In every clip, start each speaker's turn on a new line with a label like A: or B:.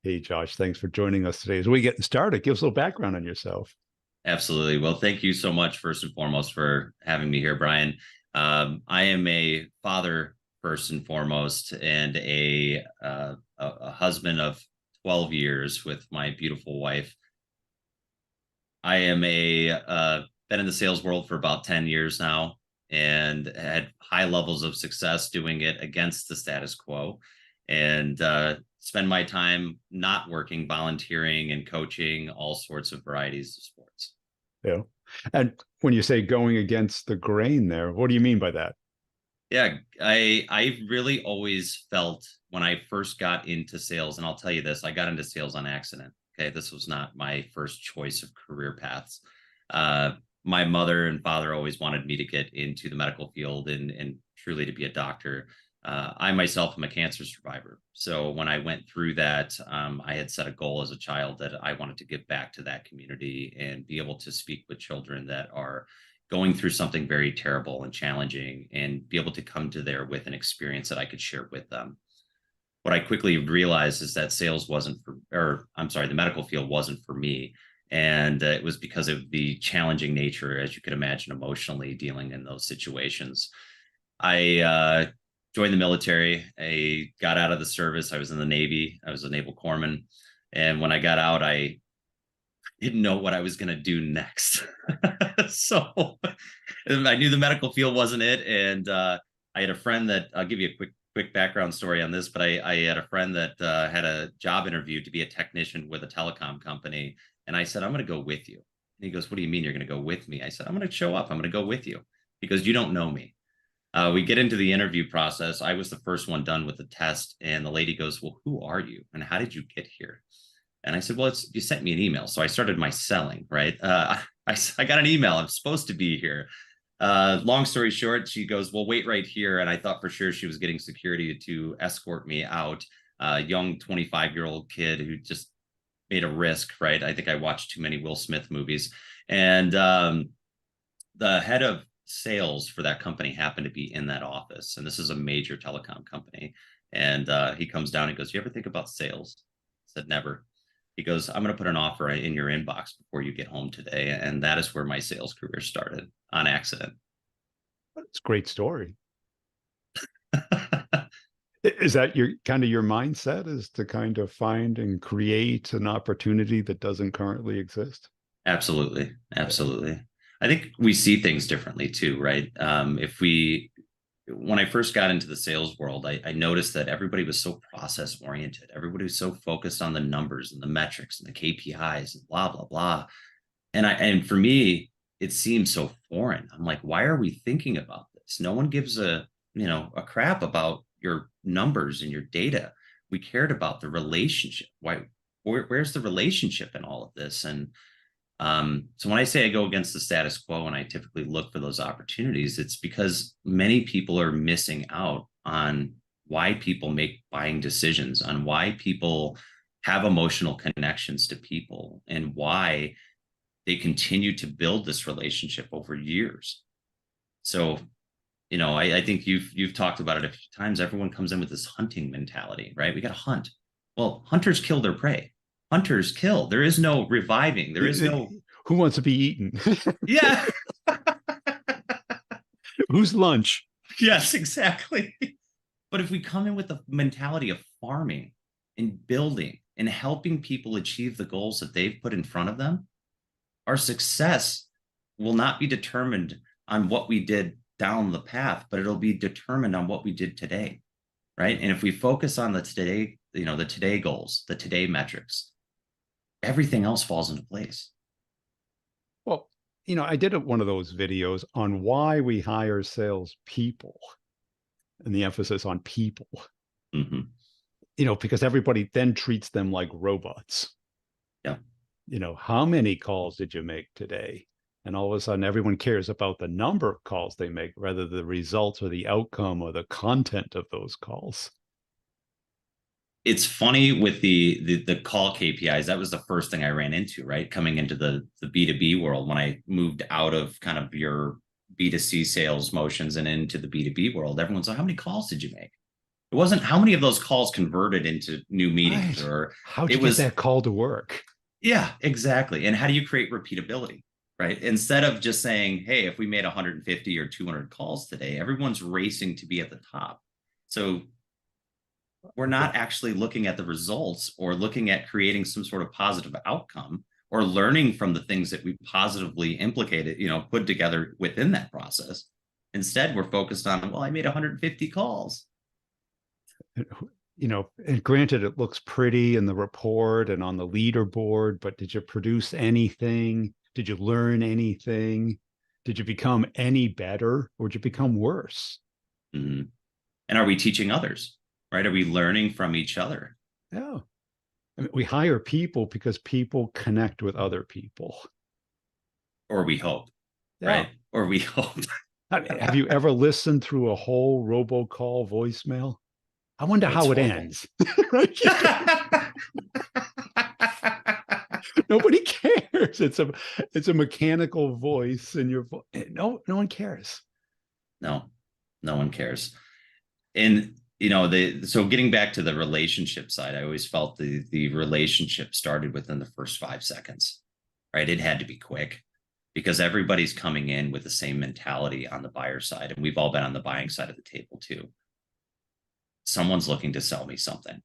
A: Hey, Josh, thanks for joining us today. As we get started, give us a little background on yourself.
B: Absolutely. Well, thank you so much, first and foremost, for having me here, Brian. I am a father, first and foremost, and a husband of 12 years with my beautiful wife. I am been in the sales world for about 10 years now and had high levels of success doing it against the status quo, and spend my time not working, volunteering and coaching all sorts of varieties of sports.
A: Yeah. And when you say going against the grain there, what do you mean by that?
B: Yeah, I really always felt when I first got into sales, and I'll tell you this, I got into sales on accident. Okay, this was not my first choice of career paths. Uh, my mother and father always wanted me to get into the medical field and truly to be a doctor. I myself am a cancer survivor, so when I went through that, I had set a goal as a child that I wanted to give back to that community and be able to speak with children that are going through something very terrible and challenging and be able to come to there with an experience that I could share with them. What I quickly realized is that sales wasn't for, or I'm sorry, the medical field wasn't for me. And it was because of the challenging nature, as you could imagine, emotionally dealing in those situations. I joined the military. I got out of the service. I was in the Navy. I was a naval corpsman. And when I got out, I didn't know what I was going to do next. So I knew the medical field wasn't it. And I had a friend that I'll give you a quick background story on this, but I had a friend that had a job interview to be a technician with a telecom company. And I said, I'm going to go with you. And he goes, what do you mean you're going to go with me? I said, I'm going to show up. I'm going to go with you because you don't know me. We get into the interview process. I was the first one done with the test. And the lady goes, well, who are you? And how did you get here? And I said, well, you sent me an email. So I started my selling, right? I got an email. I'm supposed to be here. Long story short, she goes, well, wait right here. And I thought for sure she was getting security to escort me out. Young 25-year-old kid who just made a risk, right? I think I watched too many Will Smith movies. And the head of sales for that company happened to be in that office. And this is a major telecom company. And he comes down and goes, you ever think about sales? I said, never. He goes, I'm going to put an offer in your inbox before you get home today. And that is where my sales career started on accident.
A: It's a great story. Is that your kind of your mindset is to kind of find and create an opportunity that doesn't currently exist?
B: Absolutely.
A: Yeah.
B: Absolutely. I think we see things differently too, right? When I first got into the sales world, I noticed that everybody was so process oriented. Everybody was so focused on the numbers and the metrics and the KPIs and blah, blah, blah. And for me, it seems so foreign. I'm like, why are we thinking about this? No one gives a crap about your numbers and your data. We cared about the relationship. Where's the relationship in all of this? And so when I say I go against the status quo and I typically look for those opportunities, it's because many people are missing out on why people make buying decisions, on why people have emotional connections to people, and why they continue to build this relationship over years. So, I think you've talked about it a few times. Everyone comes in with this hunting mentality, right? We got to hunt. Well, hunters kill their prey. Hunters kill. There is no reviving. There is no,
A: Who wants to be eaten?
B: yeah.
A: Who's lunch?
B: Yes, exactly. But if we come in with the mentality of farming and building and helping people achieve the goals that they've put in front of them, our success will not be determined on what we did down the path, but it'll be determined on what we did today. Right. And if we focus on the today goals, the today metrics, everything else falls into place.
A: Well, I did one of those videos on why we hire salespeople and the emphasis on people,
B: Mm-hmm.
A: because everybody then treats them like robots.
B: Yeah.
A: How many calls did you make today? And all of a sudden, everyone cares about the number of calls they make rather than the results or the outcome or the content of those calls.
B: It's funny with the call KPIs. That was the first thing I ran into, right? Coming into the B2B world when I moved out of kind of your B2C sales motions and into the B2B world. Everyone's like, how many calls did you make? It wasn't how many of those calls converted into new meetings,
A: Right.
B: or
A: How'd
B: it
A: you get
B: was,
A: that call to work?
B: yeah, exactly. And how do you create repeatability? Right. Instead of just saying, hey, if we made 150 or 200 calls today, everyone's racing to be at the top. So we're
A: Okay.
B: not actually looking at the results or looking at creating some sort of positive outcome or learning from the things that we positively implicated, put together within that process. Instead, we're focused on, well, I made 150 calls.
A: And granted, it looks pretty in the report and on the leaderboard, but did you produce anything? Did you learn anything? Did you become any better or did you become worse?
B: Mm-hmm. And are we teaching others? Right? Are we learning from each other?
A: Yeah. I mean, we hire people because people connect with other people.
B: Or we hope,
A: Yeah.
B: right? Or we hope.
A: I mean, have you ever listened through a whole robocall voicemail? I wonder
B: Oh, it's
A: how it
B: horrible.
A: ends. Right? Nobody cares. It's a mechanical voice, and no one cares.
B: No, no one cares. And so getting back to the relationship side, I always felt the relationship started within the first 5 seconds, right? It had to be quick because everybody's coming in with the same mentality on the buyer side, and we've all been on the buying side of the table too. Someone's looking to sell me something,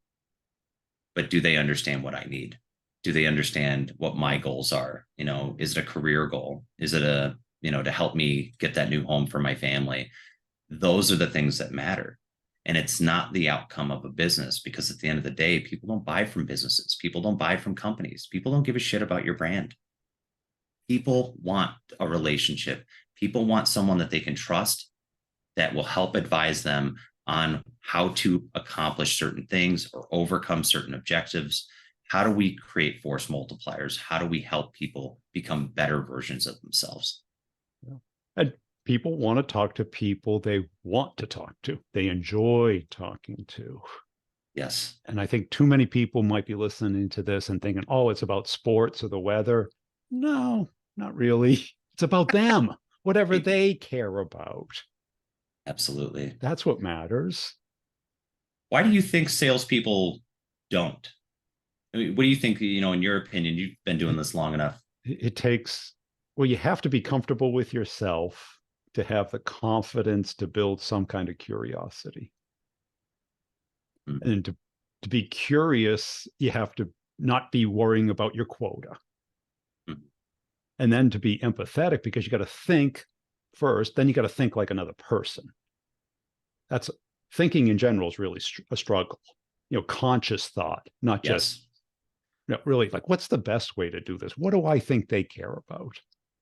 B: but do they understand what I need? Do they understand what my goals are? Is it a career goal? Is it to help me get that new home for my family? Those are the things that matter. And it's not the outcome of a business, because at the end of the day, people don't buy from businesses. People don't buy from companies. People don't give a shit about your brand. People want a relationship. People want someone that they can trust, that will help advise them on how to accomplish certain things or overcome certain objectives. How do we create force multipliers? How do we help people become better versions of themselves?
A: Yeah. And people want to talk to people they want to talk to, they enjoy talking to.
B: Yes.
A: And I think too many people might be listening to this and thinking, oh, it's about sports or the weather. No, not really. It's about them, whatever
B: It,
A: they care about.
B: absolutely.
A: That's what matters.
B: Why do you think salespeople don't? I mean, what do you think, in your opinion, you've been doing
A: It,
B: this long enough?
A: it takes, well, you have to be comfortable with yourself to have the confidence to build some kind of curiosity.
B: Mm,
A: And to be curious, you have to not be worrying about your quota.
B: mm,
A: And then to be empathetic, because you got to think first, then you got to think like another person. That's thinking in general is really a struggle. Conscious thought, not just
B: yes.
A: really like what's the best way to do this? What do I think they care about?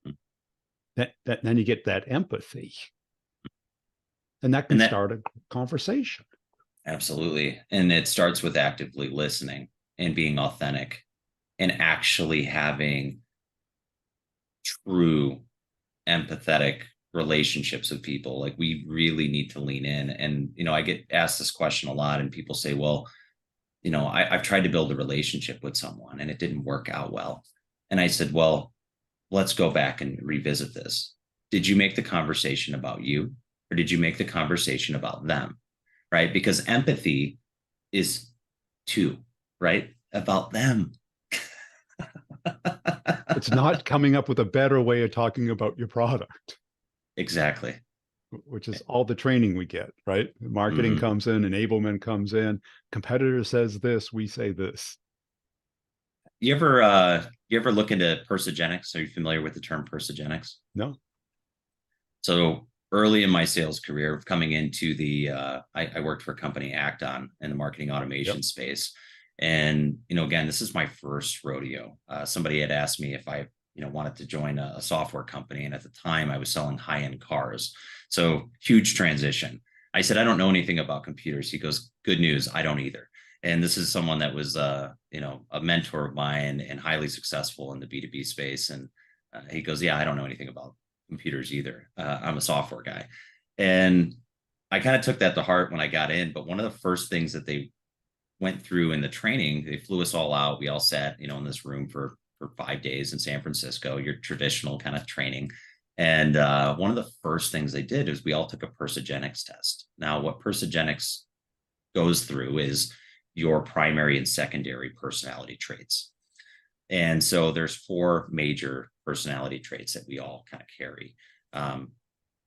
B: Mm.
A: Then you get that empathy, and that can
B: And that,
A: start a conversation.
B: absolutely. And it starts with actively listening and being authentic and actually having true empathetic relationships with people. Like, we really need to lean in. And, I get asked this question a lot, and people say, well, I've tried to build a relationship with someone and it didn't work out well. And I said, well, let's go back and revisit this. Did you make the conversation about you, or did you make the conversation about them? Right? Because empathy is two, right? About them.
A: It's not coming up with a better way of talking about your product,
B: Exactly.
A: which is all the training we get, right? Marketing
B: Mm-hmm.
A: comes in, enablement comes in, competitor says this, we say this.
B: You ever look into persogenics? Are you familiar with the term persogenics?
A: No.
B: So early in my sales career, coming into I worked for a company, Acton, in the marketing automation
A: Yep.
B: space. And, again, this is my first rodeo. Somebody had asked me if I, wanted to join a software company. And at the time I was selling high-end cars. So huge transition. I said, I don't know anything about computers. He goes, good news. I don't either. And this is someone that was, a mentor of mine and highly successful in the B2B space. And he goes, yeah, I don't know anything about computers either. I'm a software guy. And I kind of took that to heart when I got in. But one of the first things that they went through in the training, they flew us all out. We all sat, in this room for 5 days in San Francisco, your traditional kind of training. And one of the first things they did is we all took a persogenics test. Now, what persogenics goes through is your primary and secondary personality traits. And so there's 4 major personality traits that we all kind of carry.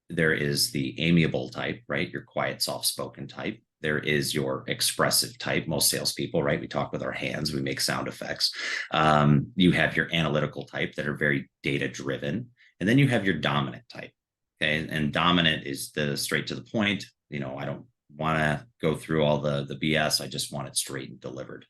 B: There is the amiable type, right? Your quiet, soft-spoken type. There is your expressive type. Most salespeople, right? We talk with our hands, we make sound effects. You have your analytical type that are very data-driven. And then you have your dominant type. Okay. And dominant is the straight to the point. I don't want to go through all the BS. I just want it straight and delivered.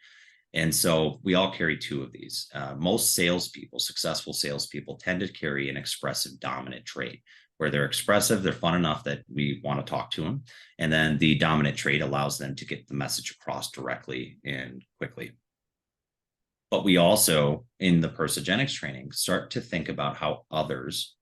B: And so we all carry 2 of these. Most salespeople, successful salespeople, tend to carry an expressive dominant trait where they're expressive, they're fun enough that we want to talk to them. And then the dominant trait allows them to get the message across directly and quickly. But we also, in the Persogenics training, start to think about how others,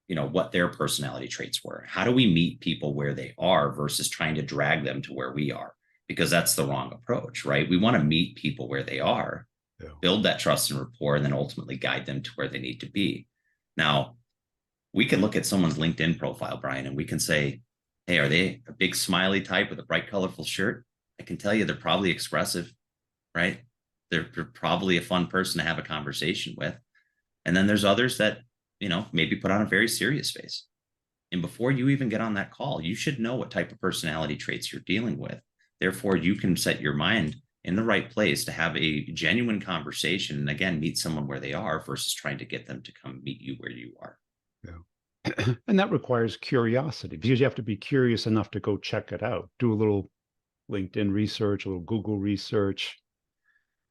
B: what their personality traits were. How do we meet people where they are versus trying to drag them to where we are? Because that's the wrong approach, right? We want to meet people where they are, build that trust and rapport, and then ultimately guide them to where they need to be. Now, we can look at someone's LinkedIn profile, Brian, and we can say, hey, are they a big smiley type with a bright, colorful shirt? I can tell you they're probably expressive, right? They're probably a fun person to have a conversation with. And then there's others that, maybe put on a very serious face. And before you even get on that call, you should know what type of personality traits you're dealing with. Therefore, you can set your mind in the right place to have a genuine conversation and, again, meet someone where they are versus trying to get them to come meet you where you are.
A: Yeah. And that requires curiosity, because you have to be curious enough to go check it out, do a little LinkedIn research, a little Google research,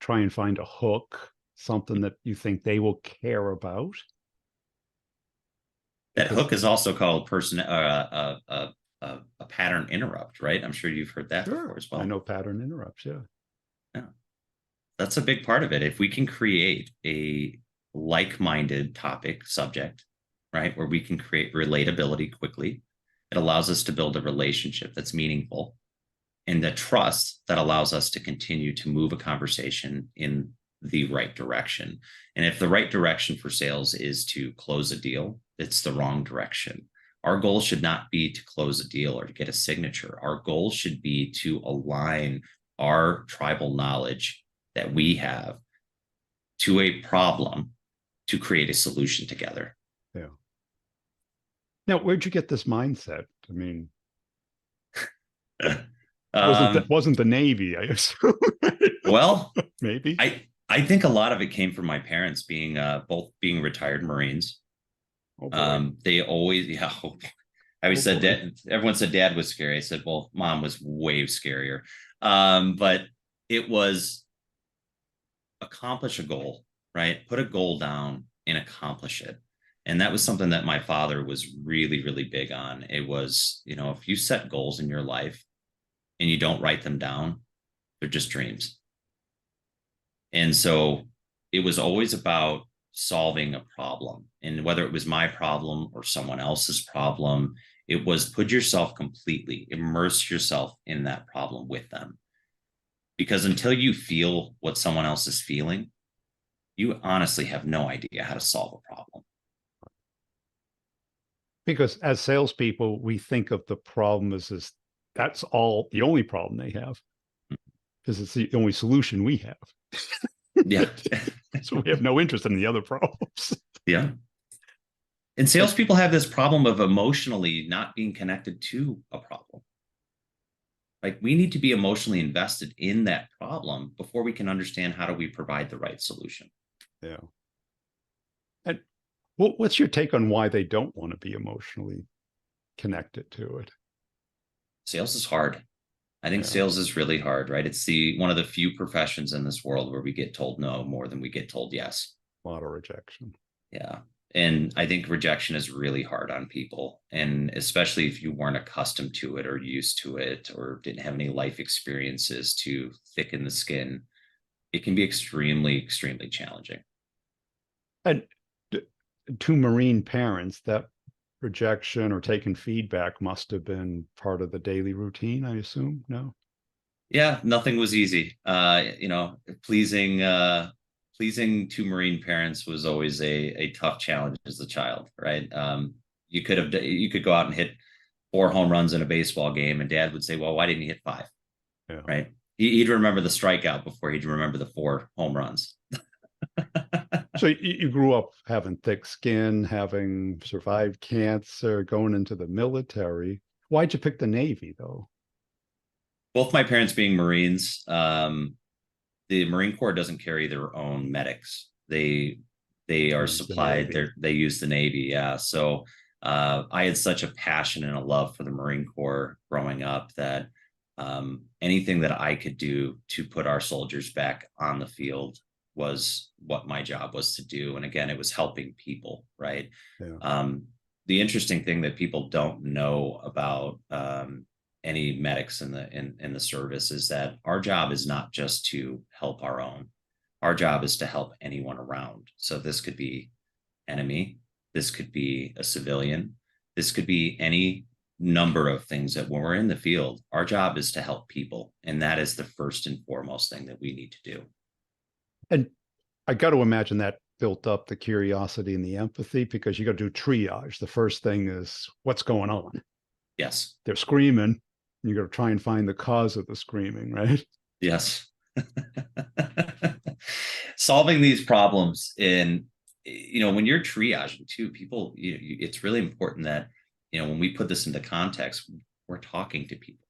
A: try and find a hook, something that you think they will care about.
B: That hook is also called a pattern interrupt, right? I'm sure you've heard that before as well.
A: I know pattern interrupts. Yeah.
B: That's a big part of it. If we can create a like-minded topic subject, right, where we can create relatability quickly, it allows us to build a relationship that's meaningful and the trust that allows us to continue to move a conversation in the right direction. And if the right direction for sales is to close a deal, it's the wrong direction. Our goal should not be to close a deal or to get a signature. Our goal should be to align our tribal knowledge that we have to a problem to create a solution together.
A: Yeah. Now, where'd you get this mindset? I mean, wasn't the Navy, I assume.
B: Well,
A: maybe.
B: I think a lot of it came from my parents being both being retired Marines. They always, I always said that everyone said dad was scary. I said, well, mom was way scarier. But it was accomplish a goal, right? Put a goal down and accomplish it. And that was something that my father was really, really big on. It was, if you set goals in your life and you don't write them down, they're just dreams. And so it was always about solving a problem. And whether it was my problem or someone else's problem, it was put yourself completely, immerse yourself in that problem with them. Because until you feel what someone else is feeling, you honestly have no idea how to solve a problem.
A: Because as salespeople, we think of the problem as this, that's all the only problem they have, because it's the only solution we have.
B: Yeah.
A: So we have no interest in the other problems.
B: Yeah. And salespeople have this problem of emotionally not being connected to a problem. Like, we need to be emotionally invested in that problem before we can understand how do we provide the right solution.
A: Yeah. And what's your take on why they don't want to be emotionally connected to it?
B: Sales is hard. I think sales is really hard, right? It's one of the few professions in this world where we get told no more than we get told yes.
A: A lot of rejection.
B: Yeah. And I think rejection is really hard on people. And especially if you weren't accustomed to it or used to it or didn't have any life experiences to thicken the skin, it can be extremely, extremely challenging.
A: And to Marine parents, that rejection or taking feedback must have been part of the daily routine, I assume. No?
B: Yeah, nothing was easy. Pleasing to Marine parents was always a tough challenge as a child, right? You could go out and hit 4 home runs in a baseball game, and dad would say, well, why didn't you hit 5?
A: Yeah.
B: Right. He'd remember the strikeout before he'd remember the 4 home runs.
A: So you grew up having thick skin, having survived cancer, going into the military. Why'd you pick the Navy, though?
B: Both my parents being Marines, the Marine Corps doesn't carry their own medics. They are
A: Use the
B: supplied.
A: Navy.
B: They use the Navy. Yeah. So I had such a passion and a love for the Marine Corps growing up that anything that I could do to put our soldiers back on the field was what my job was to do. And again, it was helping people, right?
A: Yeah.
B: The interesting thing that people don't know about any medics in the service is that our job is not just to help our own. Our job is to help anyone around. So this could be enemy, this could be a civilian, this could be any number of things. That when we're in the field, our job is to help people, and that is the first and foremost thing that we need to do.
A: And I got to imagine that built up the curiosity and the empathy, because you got to do triage. The first thing is what's going on.
B: Yes.
A: They're screaming. You got to try and find the cause of the screaming, right?
B: Yes. Solving these problems in, when you're triaging too, people, it's really important that, when we put this into context, we're talking to people,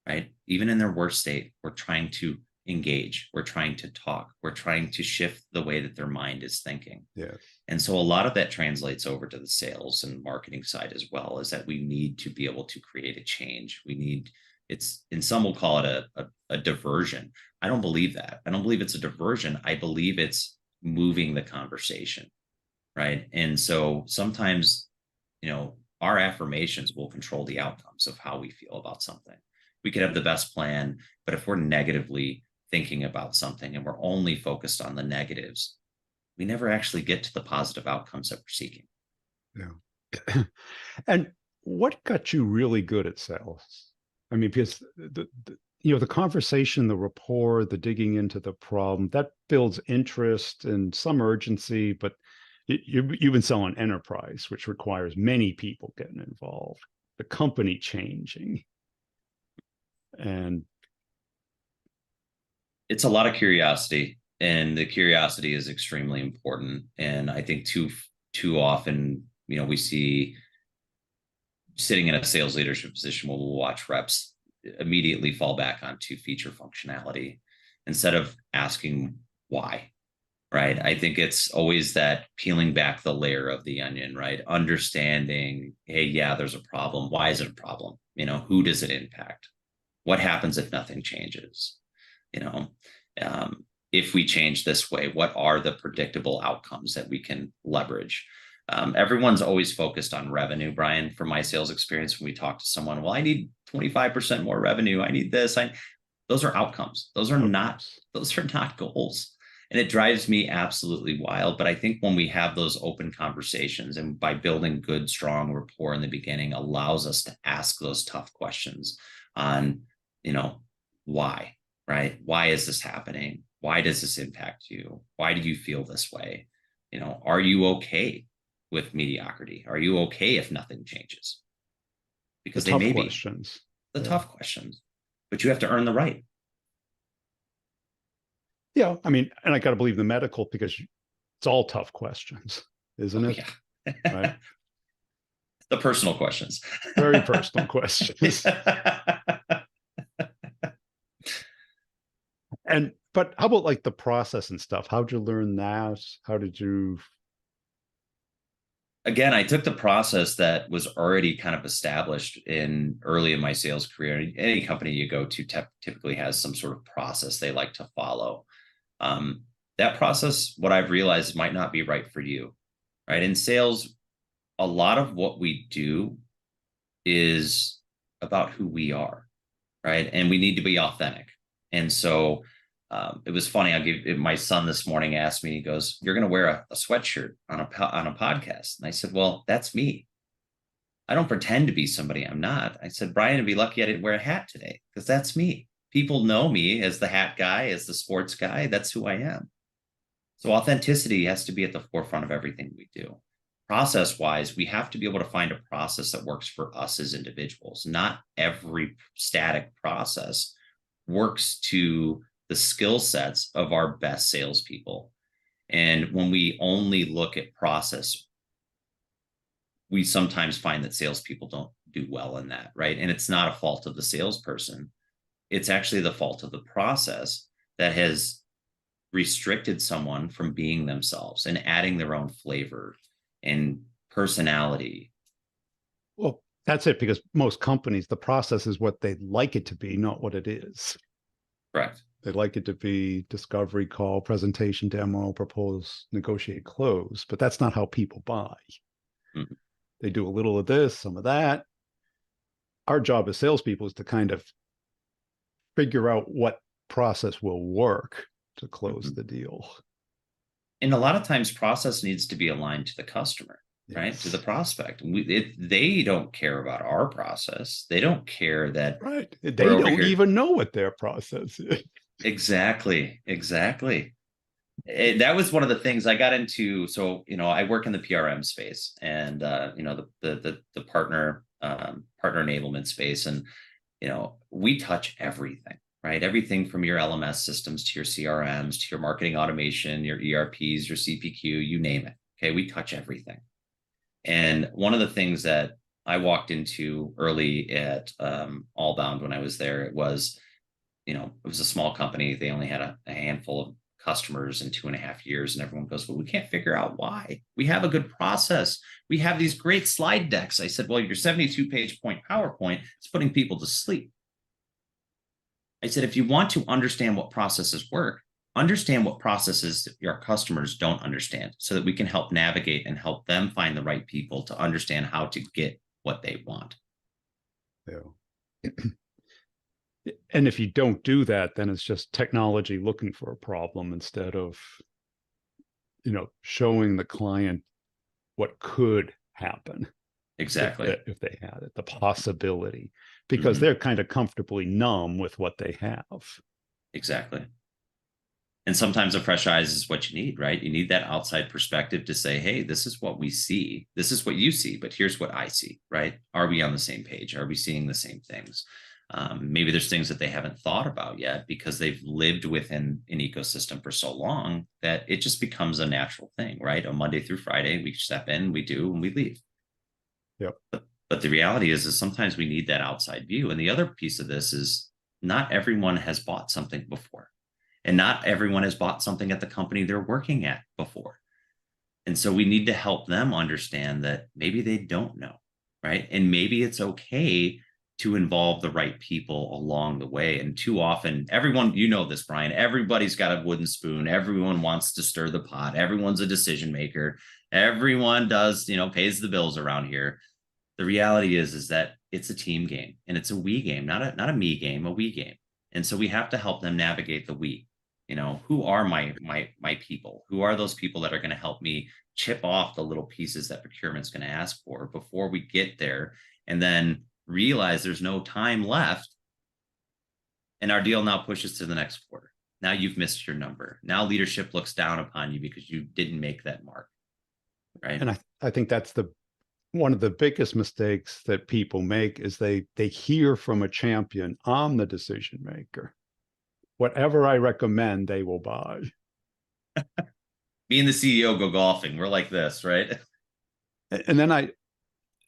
B: right? Even in their worst state, we're trying to engage, we're trying to talk, we're trying to shift the way that their mind is thinking.
A: Yeah.
B: And so a lot of that translates over to the sales and marketing side as well, is that we need to be able to create a change. We need, and some will call it a diversion. I don't believe that. I don't believe it's a diversion. I believe it's moving the conversation, right? And so sometimes, our affirmations will control the outcomes of how we feel about something. We could have the best plan, but if we're negatively thinking about something and we're only focused on the negatives, we never actually get to the positive outcomes that we're seeking.
A: Yeah. And what got you really good at sales? I mean, because the conversation, the rapport, the digging into the problem, that builds interest and some urgency, but you've been selling enterprise, which requires many people getting involved, the company changing. And
B: it's a lot of curiosity, and the curiosity is extremely important. And I think too often, we see sitting in a sales leadership position where we'll watch reps immediately fall back onto feature functionality instead of asking why. Right. I think it's always that peeling back the layer of the onion, right? Understanding, hey, yeah, there's a problem. Why is it a problem? Who does it impact? What happens if nothing changes? If we change this way, what are the predictable outcomes that we can leverage? Everyone's always focused on revenue, Brian. From my sales experience, when we talk to someone, well, I need 25% more revenue. I need this. Those are outcomes. Those are not goals. And it drives me absolutely wild. But I think when we have those open conversations, and by building good, strong rapport in the beginning, allows us to ask those tough questions on, why, right? Why is this happening? Why does this impact you? Why do you feel this way? Are you okay with mediocrity? Are you okay if nothing changes? Because they may be
A: questions.
B: The tough questions, but you have to earn the right.
A: Yeah, I mean, and I got to believe the medical, because it's all tough questions, isn't it?
B: Yeah.
A: Right.
B: The personal questions.
A: Very personal questions. But how about like the process and stuff? How'd you learn that? How did you?
B: Again, I took the process that was already kind of established early in my sales career. Any company you go to typically has some sort of process they like to follow. That process, what I've realized, might not be right for you, right? In sales, a lot of what we do is about who we are, right? And we need to be authentic. And so it was funny. My son this morning asked me, he goes, "You're going to wear a sweatshirt on a podcast." And I said, "Well, that's me. I don't pretend to be somebody I'm not." I said, "Brian would be lucky I didn't wear a hat today, because that's me. People know me as the hat guy, as the sports guy. That's who I am." So authenticity has to be at the forefront of everything we do. process wise, we have to be able to find a process that works for us as individuals. Not every static process works to the skill sets of our best salespeople. And when we only look at process, we sometimes find that salespeople don't do well in that, right? And it's not a fault of the salesperson. It's actually the fault of the process that has restricted someone from being themselves and adding their own flavor and personality.
A: Well, that's it, because most companies, the process is what they like it to be, not what it is.
B: Correct.
A: They like it to be discovery, call, presentation, demo, propose, negotiate, close, but that's not how people buy.
B: Mm-hmm.
A: They do a little of this, some of that. Our job as salespeople is to kind of figure out what process will work to close the deal.
B: And a lot of times process needs to be aligned to the customer, right? To the prospect. They don't care about our process. They don't care that
A: Right. They
B: we're over
A: don't
B: here.
A: even know what their process is.
B: Exactly. That was one of the things I got into. So, I work in the PRM space and, the partner enablement space. And, we touch everything, right? Everything from your LMS systems to your CRMs, to your marketing automation, your ERPs, your CPQ, you name it. Okay. We touch everything. And one of the things that I walked into early at Allbound when I was there, it was a small company. They only had a handful of customers in 2.5 years. And everyone goes, well, we can't figure out why. We have a good process. We have these great slide decks. I said, well, your 72-page point PowerPoint is putting people to sleep. I said, if you want to understand what processes work, understand what processes your customers don't understand so that we can help navigate and help them find the right people to understand how to get what they want.
A: Yeah. And if you don't do that, then it's just technology looking for a problem instead of, showing the client what could happen.
B: Exactly.
A: If they had it, the possibility, because they're kind of comfortably numb with what they have.
B: Exactly. And sometimes a fresh eyes is what you need, right? You need that outside perspective to say, hey, this is what we see. This is what you see, but here's what I see, right? Are we on the same page? Are we seeing the same things? Maybe there's things that they haven't thought about yet because they've lived within an ecosystem for so long that it just becomes a natural thing, right? On Monday through Friday, we step in, we do, and we leave.
A: Yep.
B: But the reality is sometimes we need that outside view. And the other piece of this is not everyone has bought something before. And not everyone has bought something at the company they're working at before. And so we need to help them understand that maybe they don't know, right? And maybe it's okay to involve the right people along the way. And too often, everyone, this, Brian, everybody's got a wooden spoon. Everyone wants to stir the pot. Everyone's a decision maker. Everyone does, pays the bills around here. The reality is that it's a team game and it's a we game, not a me game, a we game. And so we have to help them navigate the we. Who are my people? Who are those people that are going to help me chip off the little pieces that procurement's going to ask for before we get there, and then realize there's no time left, and our deal now pushes to the next quarter. Now you've missed your number. Now leadership looks down upon you because you didn't make that mark, right?
A: And I think that's one of the biggest mistakes that people make is they hear from a champion, I'm the decision maker. Whatever I recommend, they will buy.
B: Me and the CEO go golfing. We're like this, right?
A: And then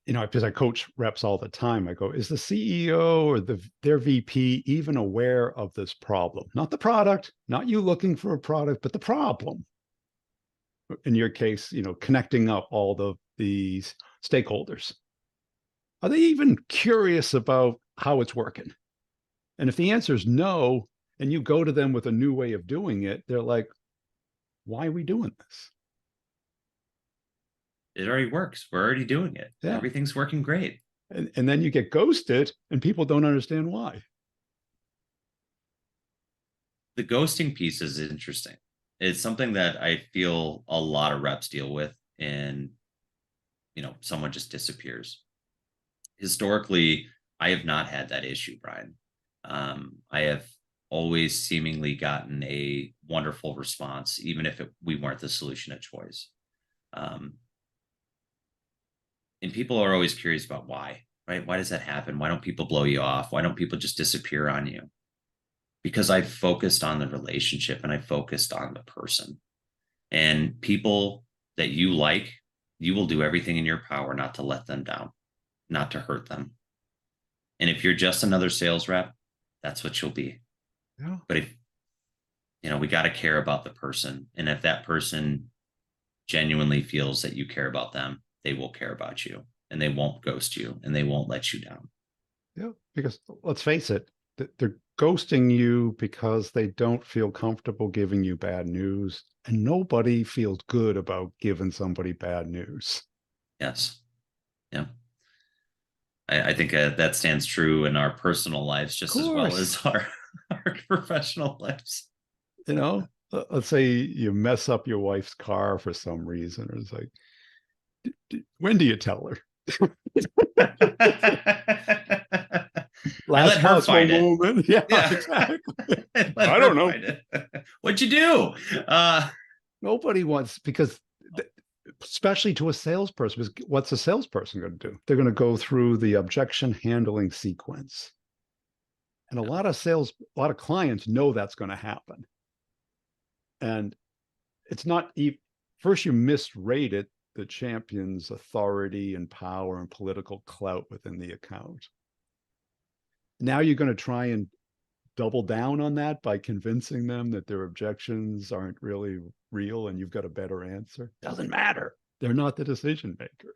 A: because I coach reps all the time, I go, is the CEO or their VP even aware of this problem? Not the product, not you looking for a product, but the problem. In your case, connecting up all these stakeholders. Are they even curious about how it's working? And if the answer is no, and you go to them with a new way of doing it, they're like, why are we doing this?
B: It already works. We're already doing it. Yeah. Everything's working great.
A: And then you get ghosted and people don't understand why.
B: The ghosting piece is interesting. It's something that I feel a lot of reps deal with, and someone just disappears. Historically, I have not had that issue, Brian. I have always seemingly gotten a wonderful response, even if we weren't the solution of choice. And people are always curious about why, right? Why does that happen? Why don't people blow you off? Why don't people just disappear on you? Because I focused on the relationship and I focused on the person. And people that you like, you will do everything in your power not to let them down, not to hurt them. And if you're just another sales rep, that's what you'll be.
A: Yeah.
B: But if, we got to care about the person. And if that person genuinely feels that you care about them, they will care about you and they won't ghost you and they won't let you down.
A: Yeah. Because let's face it, they're ghosting you because they don't feel comfortable giving you bad news. And nobody feels good about giving somebody bad news.
B: Yes. Yeah. I think that stands true in our personal lives
A: Of
B: just as well
A: course.
B: as our professional lives.
A: Let's say you mess up your wife's car for some reason. Or it's like, when do you tell her?
B: I
A: Last
B: let her
A: possible
B: find it.
A: moment. Yeah,
B: Yeah.
A: exactly.
B: Let
A: I
B: her
A: don't know.
B: find it. What'd you do?
A: Nobody wants, because especially to a salesperson, because what's a salesperson going to do? They're going to go through the objection handling sequence. And a lot of clients know that's going to happen. And it's not even, first you misrate it, the champion's authority and power and political clout within the account. Now you're going to try and double down on that by convincing them that their objections aren't really real and you've got a better answer. Doesn't matter. They're not the decision maker.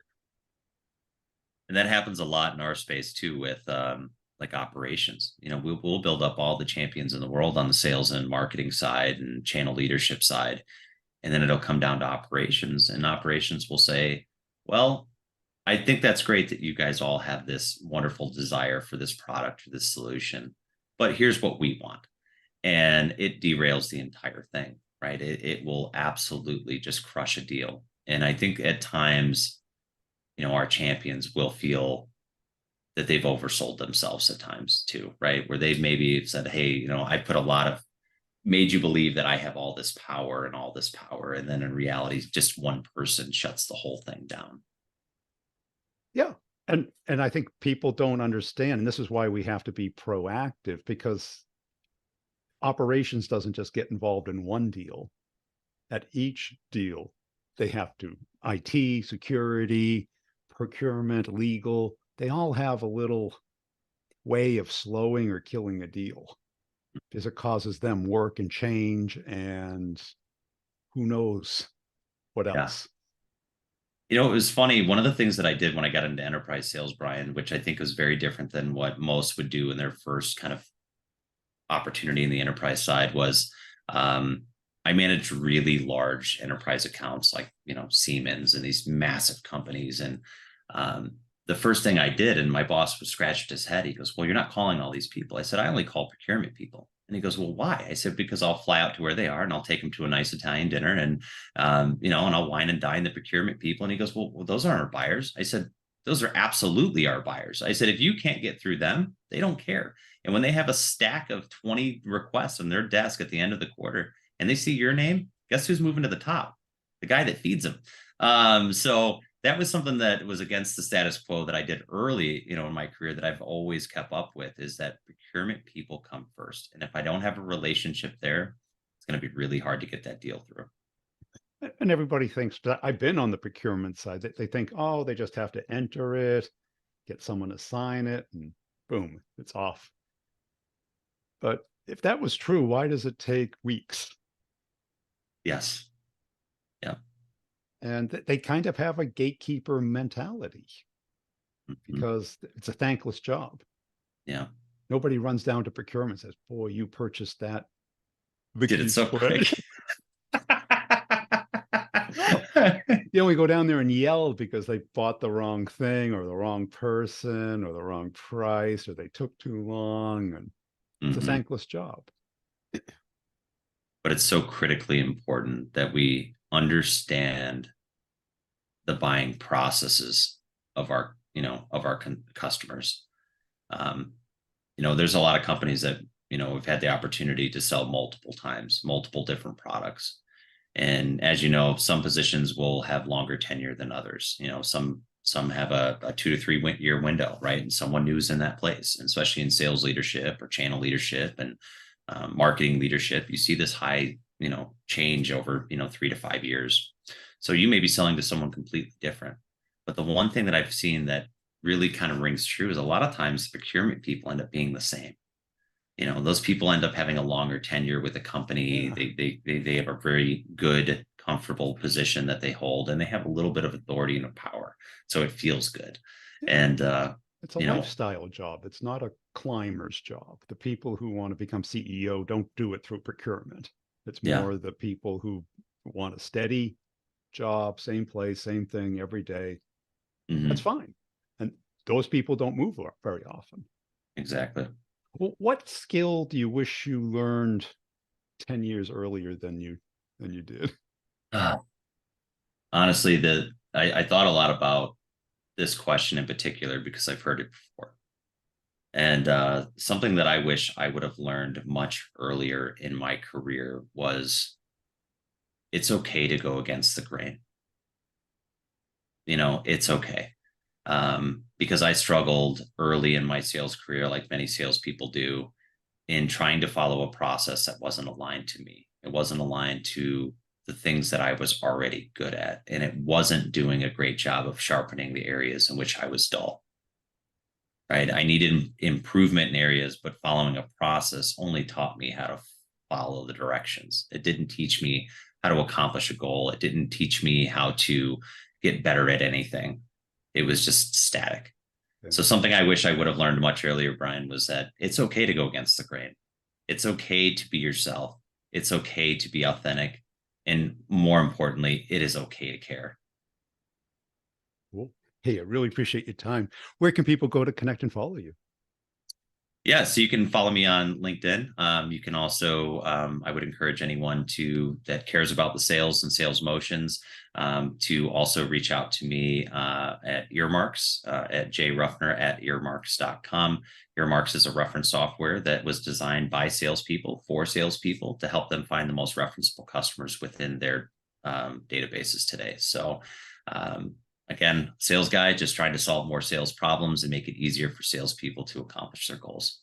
B: And that happens a lot in our space too with like operations. We'll build up all the champions in the world on the sales and marketing side and channel leadership side. And then it'll come down to operations, and operations will say, well, I think that's great that you guys all have this wonderful desire for this product or this solution, but here's what we want. And it derails the entire thing, right? It will absolutely just crush a deal. And I think at times, our champions will feel that they've oversold themselves at times too, right? Where they've maybe said, hey, I put a lot of made you believe that I have all this power and all this power. And then in reality, just one person shuts the whole thing down.
A: Yeah. And I think people don't understand. And this is why we have to be proactive, because operations doesn't just get involved in one deal. At each deal, they have to IT, security, procurement, legal, they all have a little way of slowing or killing a deal because it causes them work and change and who knows what
B: Yeah.
A: else.
B: It was funny. One of the things that I did when I got into enterprise sales, Brian, which I think was very different than what most would do in their first kind of opportunity in the enterprise side, was I managed really large enterprise accounts like, Siemens and these massive companies. And the first thing I did, and my boss was scratched his head. He goes, well, you're not calling all these people. I said, I only call procurement people. And he goes, well, why? I said, because I'll fly out to where they are and I'll take them to a nice Italian dinner and, and I'll wine and dine the procurement people. And he goes, well, those aren't our buyers. I said, those are absolutely our buyers. I said, if you can't get through them, they don't care. And when they have a stack of 20 requests on their desk at the end of the quarter and they see your name, guess who's moving to the top? The guy that feeds them. So that was something that was against the status quo that I did early, in my career, that I've always kept up with, is that procurement people come first. And if I don't have a relationship there, it's going to be really hard to get that deal through.
A: And everybody thinks that I've been on the procurement side. They think, oh, they just have to enter it, get someone to sign it, and boom, it's off. But if that was true, why does it take weeks?
B: Yes. Yeah.
A: And they kind of have a gatekeeper mentality because it's a thankless job.
B: Yeah.
A: Nobody runs down to procurement and says, boy, you purchased that
B: Did it so quick.
A: You only go down there and yell because they bought the wrong thing or the wrong person or the wrong price or they took too long. And it's a thankless job.
B: But it's so critically important that we understand the buying processes of our customers. There's a lot of companies that we've had the opportunity to sell multiple times, multiple different products. And as you know, some positions will have longer tenure than others. Some Some have a 2 to 3 year window, right? And someone new is in that place, and especially in sales leadership or channel leadership and marketing leadership, you see this high, change over, 3 to 5 years. So you may be selling to someone completely different. But the one thing that I've seen that really kind of rings true is a lot of times procurement people end up being the same. Those people end up having a longer tenure with the company.
A: Yeah.
B: They have a very good, comfortable position that they hold, and they have a little bit of authority and power, so it feels good.
A: Yeah.
B: And
A: It's a
B: you know,
A: lifestyle job. It's not a climber's job. The people who want to become CEO don't do it through procurement. It's
B: yeah,
A: more the people who want a steady job, same place, same thing every day. That's
B: mhm,
A: fine. And those people don't move very often.
B: exactly.
A: Well, what skill do you wish you learned 10 years earlier than you did?
B: Honestly, I thought a lot about this question in particular because I've heard it before. And something that I wish I would have learned much earlier in my career was it's okay to go against the grain. It's okay. Because I struggled early in my sales career, like many salespeople do, in trying to follow a process that wasn't aligned to me. It wasn't aligned to the things that I was already good at. And it wasn't doing a great job of sharpening the areas in which I was dull. Right. I needed improvement in areas, but following a process only taught me how to follow the directions. It didn't teach me how to accomplish a goal. It didn't teach me how to get better at anything. It was just static.
A: Yeah.
B: So something I wish I would have learned much earlier, Brian, was that it's okay to go against the grain. It's okay to be yourself. It's okay to be authentic. And more importantly, it is okay to care.
A: Cool. Hey, I really appreciate your time. Where can people go to connect and follow you?
B: Yeah, so you can follow me on LinkedIn. You can also, I would encourage anyone that cares about the sales and sales motions to also reach out to me at Earmarks at jruffner@earmarks.com. Earmarks is a reference software that was designed by salespeople for salespeople to help them find the most referenceable customers within their databases today. So again, sales guy, just trying to solve more sales problems and make it easier for salespeople to accomplish their goals.